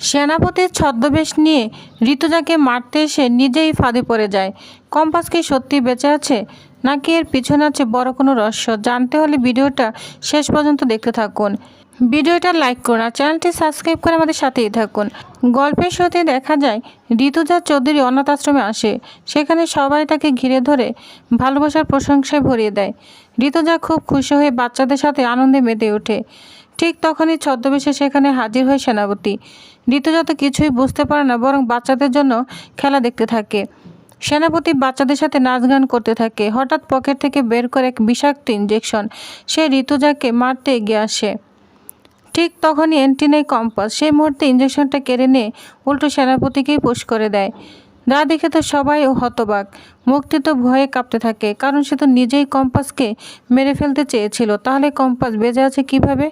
সেনাপতির ছদ্মবেশ নিয়ে ঋতুজাকে মারতে এসে নিজেই ফাঁদে পড়ে যায়। কম্পাস কি সত্যি বেঁচে আছে নাকি এর পিছনে আছে বড় কোনো রহস্য? জানতে হলে ভিডিওটা শেষ পর্যন্ত দেখতে থাকুন। ভিডিওটা লাইক করুন আর চ্যানেলটি সাবস্ক্রাইব করে আমাদের সাথেই থাকুন। গল্পের শুরুতে দেখা যায় ঋতুজা চৌধুরী অনাথ আশ্রমে আসে। সেখানে সবাই তাকে ঘিরে ধরে ভালোবাসার প্রশংসায় ভরিয়ে দেয়। ঋতুজা খুব খুশি হয়ে বাচ্চাদের সাথে আনন্দে মেতে ওঠে। ঠিক তখনই ছদ্মবেশে সেখানে হাজির হয় সেনাপতি। ঋতুজা তো কিছুই বুঝতে পারে না, বরং বাচ্চাদের জন্য খেলা দেখতে থাকে। সেনাপতি বাচ্চাদের সাথে নাচ গান করতে থাকে। হঠাৎ পকেট থেকে বের করে এক বিষাক্ত ইঞ্জেকশন সে ঋতুজাকে মারতে এগিয়ে আসে। ঠিক তখনই অ্যান্টিনাই কম্পাস সেই মুহূর্তে ইঞ্জেকশনটা কেড়ে নিয়ে উল্টো সেনাপতিকেই পুশ করে দেয়। যা দেখে তো সবাই হতবাক। মুক্তি তো ভয়ে কাঁপতে থাকে, কারণ সে তো নিজেই কম্পাসকে মেরে ফেলতে চেয়েছিল। তাহলে কম্পাস বেঁচে আছে কিভাবে?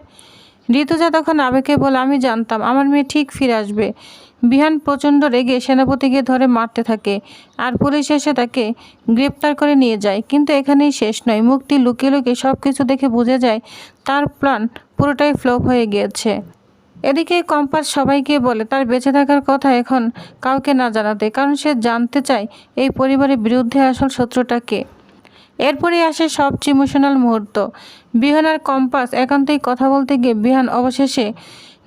ঋতুজা তখন আবেগে বলে, আমি জানতাম আমার মেয়ে ঠিক ফিরে আসবে। বিহান প্রচণ্ড রেগে সেনাপতিকে ধরে মারতে থাকে আর পুলিশ এসে তাকে গ্রেপ্তার করে নিয়ে যায়। কিন্তু এখানেই শেষ নয়। মুক্তি লুকিয়ে লুকিয়ে সব কিছু দেখে বুঝে যায় তার প্ল্যান পুরোটাই ফ্লপ হয়ে গিয়েছে। এদিকে কম্পাস সবাইকে বলে তার বেঁচে থাকার কথা এখন কাউকে না জানাতে, কারণ সে জানতে চায় এই পরিবারের বিরুদ্ধে আসল শত্রুটা কে। এরপরই আসে সবচেয়ে ইমোশনাল মুহূর্ত। বিহান আর কম্পাস একান্তই কথা বলতে গিয়ে বিহান অবশেষে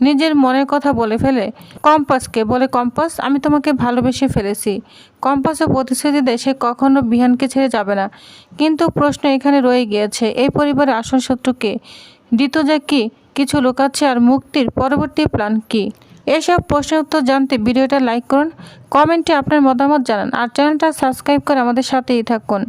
নিজের মনের কথা বলে ফেলে কম্পাসকে। বলে, কম্পাস, আমি তোমাকে ভালোবেসে ফেলেছি। কম্পাসও প্রতিশ্রুতি দেয় সে কখনো বিহানকে ছেড়ে যাবে না। কিন্তু প্রশ্ন এখানে রয়ে গিয়েছে, এই পরিবারের আসল শত্রুকে ঋতুজা কি কিছু লুকাচ্ছে, আর মুক্তির পরবর্তী প্ল্যান কি? এসব প্রশ্নের উত্তর জানতে ভিডিওটা লাইক করুন, কমেন্টে আপনার মতামত জানান আর চ্যানেলটা সাবস্ক্রাইব করে আমাদের সাথেই থাকুন।